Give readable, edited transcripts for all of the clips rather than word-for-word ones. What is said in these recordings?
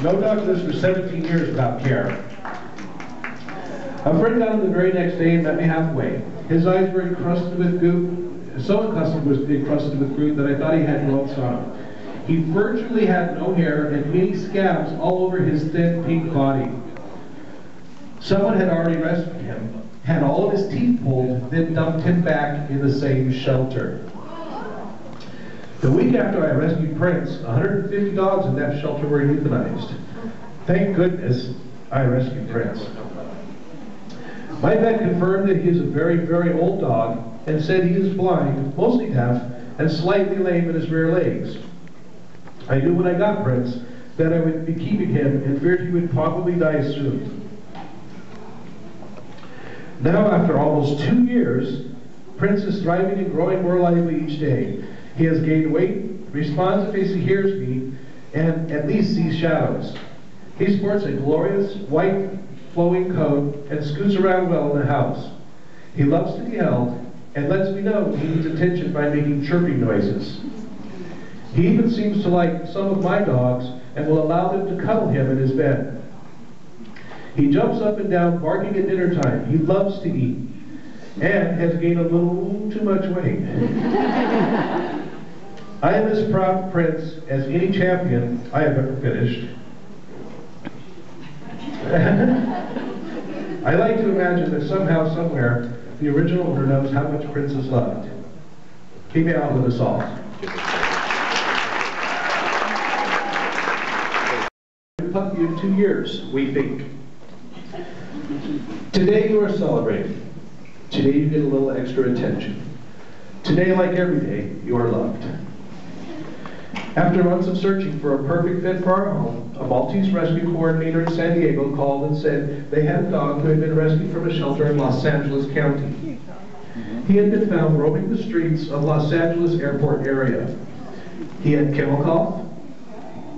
No dog lives for 17 years without care. A friend got him the very next day and met me halfway. His eyes were encrusted with goop, so encrusted with goop that I thought he had welts on him. He virtually had no hair and many scabs all over his thin pink body. Someone had already rescued him, had all of his teeth pulled, then dumped him back in the same shelter. The week after I rescued Prince, 150 dogs in that shelter were euthanized. Thank goodness I rescued Prince. My vet confirmed that he is a very, very old dog and said he is blind, mostly deaf, and slightly lame in his rear legs. I knew when I got Prince that I would be keeping him and feared he would probably die soon. Now, after almost 2 years, Prince is thriving and growing more lively each day. He has gained weight, responds if he hears me, and at least sees shadows. He sports a glorious white flowing coat and scoots around well in the house. He loves to be held and lets me know he needs attention by making chirping noises. He even seems to like some of my dogs and will allow them to cuddle him in his bed. He jumps up and down barking at dinner time. He loves to eat and has gained a little too much weight. I am as proud of Prince as any champion I have ever finished. I like to imagine that somehow, somewhere, the original owner knows how much Prince is loved. Keep it out with us all. Puppy in 2 years, we think. Today you are celebrating. Today you get a little extra attention. Today, like every day, you are loved. After months of searching for a perfect fit for our home, a Maltese rescue coordinator in San Diego called and said they had a dog who had been rescued from a shelter in Los Angeles County. He had been found roaming the streets of Los Angeles airport area. He had kennel cough,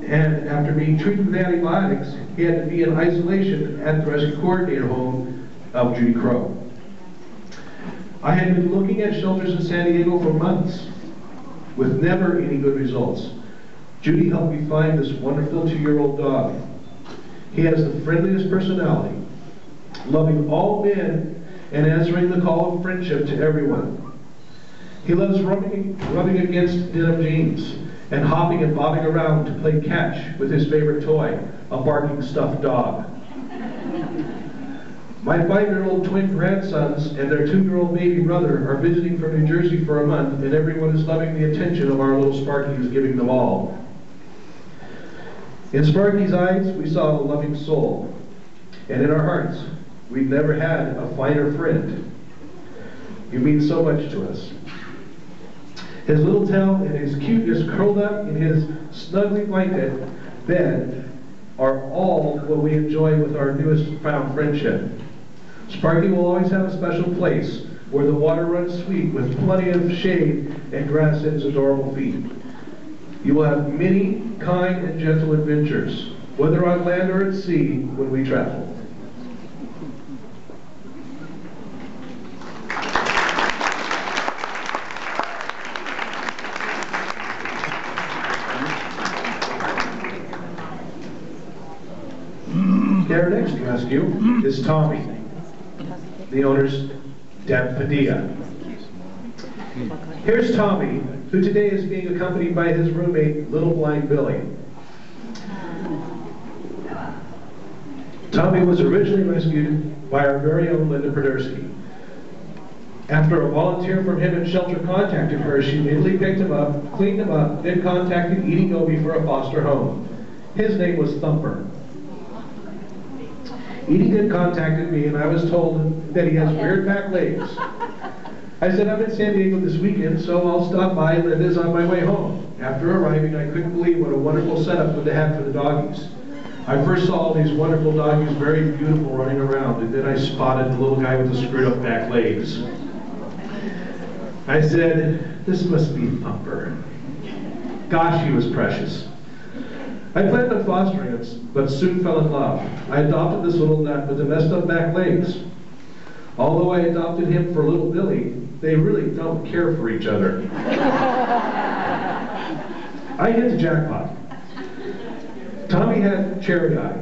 and after being treated with antibiotics, he had to be in isolation at the rescue coordinator home of Judy Crow. I had been looking at shelters in San Diego for months, with never any good results. Judy helped me find this wonderful 2-year-old dog. He has the friendliest personality, loving all men and answering the call of friendship to everyone. He loves rubbing against denim jeans and hopping and bobbing around to play catch with his favorite toy, a barking stuffed dog. My 5-year-old twin grandsons and their 2-year-old baby brother are visiting from New Jersey for a month, and everyone is loving the attention of our little Sparky who's giving them all. In Sparky's eyes, we saw a loving soul, and in our hearts, we've never had a finer friend. You mean so much to us. His little tail and his cuteness curled up in his snugly blanket bed are all what we enjoy with our newest found friendship. Sparky will always have a special place where the water runs sweet with plenty of shade and grass at his adorable feet. You will have many kind and gentle adventures, whether on land or at sea, when we travel. Our next rescue is Tommy, the owner's Deb Padilla. Here's Tommy, who today is being accompanied by his roommate, Little Blind Billy. Tommy was originally rescued by our very own Linda Podersky. After a volunteer from him in shelter contacted her, she immediately picked him up, cleaned him up, then contacted Edie Goby for a foster home. His name was Thumper. Edie then contacted me, and I was told that he has weird back legs. I said, I'm in San Diego this weekend, so I'll stop by Linda's on my way home. After arriving, I couldn't believe what a wonderful setup they had for the doggies. I first saw all these wonderful doggies, very beautiful, running around, and then I spotted the little guy with the screwed up back legs. I said, this must be Thumper. Gosh, he was precious. I planned on fostering him, but soon fell in love. I adopted this little nut with the messed up back legs. Although I adopted him for little Billy, they really don't care for each other. I hit the jackpot. Tommy had cherry eye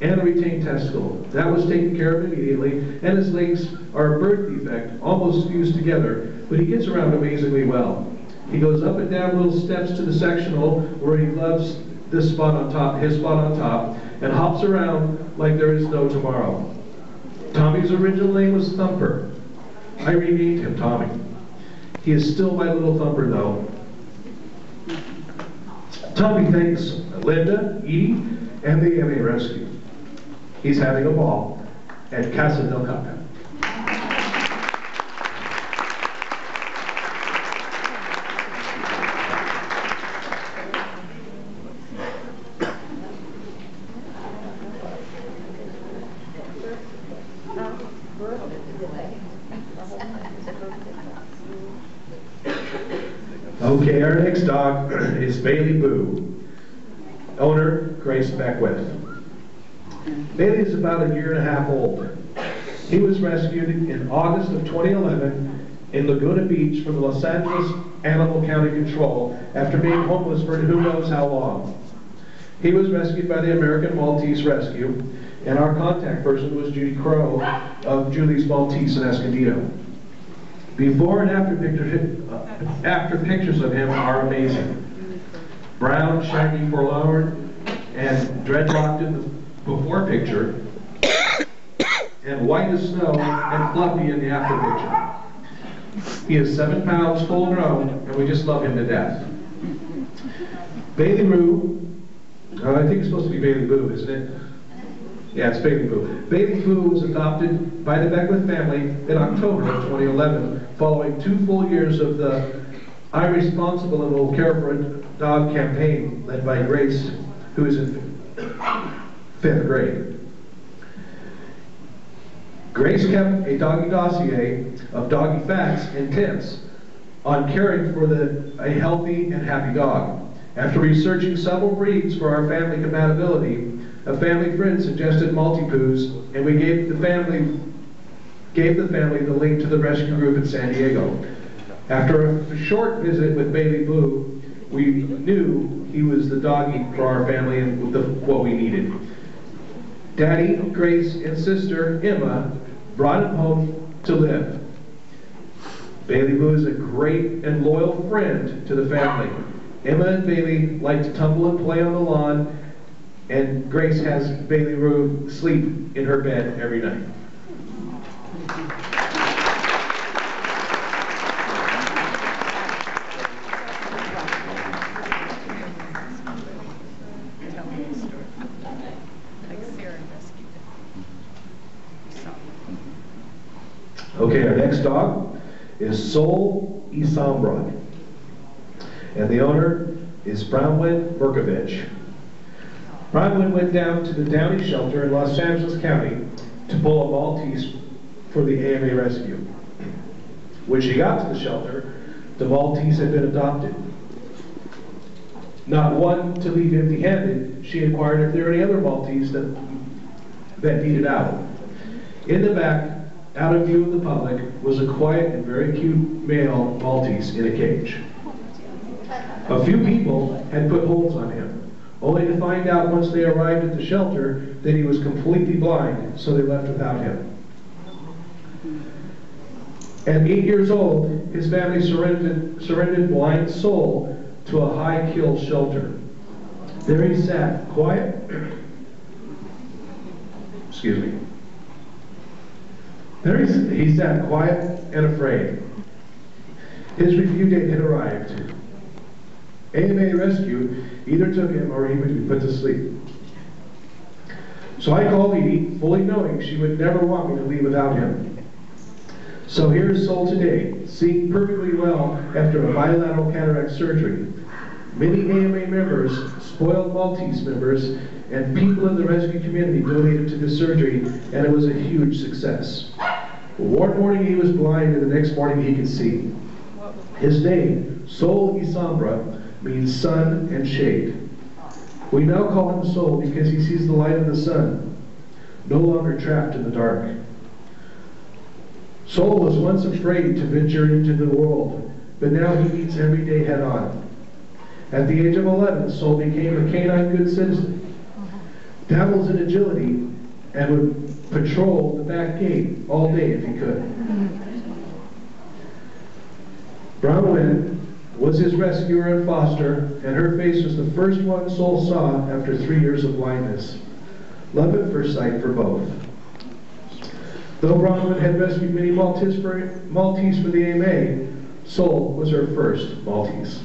and a retained testicle. That was taken care of immediately, and his legs are a birth defect, almost fused together, but he gets around amazingly well. He goes up and down little steps to the sectional where he loves this spot on top, his spot on top, and hops around like there is no tomorrow. Tommy's original name was Thumper. I renamed him Tommy. He is still my little Thumper though. Tommy thanks Linda, Edie, and the AMA Rescue. He's having a ball at Casa del Capo. Okay, our next dog is Bailey Boo. Owner, Grace Beckwith. Bailey is about 1.5 years old. He was rescued in August of 2011 in Laguna Beach from the Los Angeles Animal County Control after being homeless for who knows how long. He was rescued by the American Maltese Rescue, and our contact person was Judy Crow of Julie's Maltese in Escondido. Before and after pictures of him are amazing. Brown, shaggy, forlorn, and dreadlocked in the before picture, and white as snow and fluffy in the after picture. He is 7 pounds full grown, and we just love him to death. Bailey Boo, I think it's supposed to be Bailey Boo, isn't it? Yeah, it's Bailey Boo. Bailey Boo was adopted by the Beckwith family in October of 2011, following 2 full years of the I Responsible and Will Care for a Dog campaign led by Grace, who is in 5th grade. Grace kept a doggy dossier of doggy facts and tips on caring for a healthy and happy dog. After researching several breeds for our family compatibility, a family friend suggested Maltipoos, and we gave the family the link to the rescue group in San Diego. After a short visit with Bailey Boo, we knew he was the doggy for our family and what we needed. Daddy, Grace, and sister Emma brought him home to live. Bailey Boo is a great and loyal friend to the family. Emma and Bailey like to tumble and play on the lawn, and Grace has Bailey Boo sleep in her bed every night. Okay, our next dog is Sol Isambra, and the owner is Bronwyn Berkovich. Bronwyn went down to the Downey shelter in Los Angeles County to pull a Maltese for the AMA rescue. When she got to the shelter, the Maltese had been adopted. Not one to leave empty-handed, she inquired if there were any other Maltese that needed out. In the back, out of view of the public, was a quiet and very cute male Maltese in a cage. A few people had put holds on him, only to find out once they arrived at the shelter that he was completely blind, so they left without him. At 8 years old, his family surrendered blind Sol to a high-kill shelter. There he sat, quiet, excuse me. There he sat, quiet and afraid. His review date had arrived. AMA Rescue either took him or he would be put to sleep. So I called Edie, fully knowing she would never want me to leave without him. So here is Sol today, seeing perfectly well after a bilateral cataract surgery. Many AMA members, spoiled Maltese members, and people in the rescue community donated to this surgery, and it was a huge success. One morning he was blind, and the next morning he could see. His name, Sol Isambra, means sun and shade. We now call him Sol because he sees the light of the sun, no longer trapped in the dark. Sol was once afraid to venture into the world, but now he meets every day head on. At the age of 11, Sol became a canine good citizen. dabbles in agility, and would patrol the back gate all day if he could. Bronwyn was his rescuer and foster, and her face was the first one Sol saw after 3 years of blindness. Love at first sight for both. Though Bronwyn had rescued many Maltese for the AMA, Sol was her first Maltese.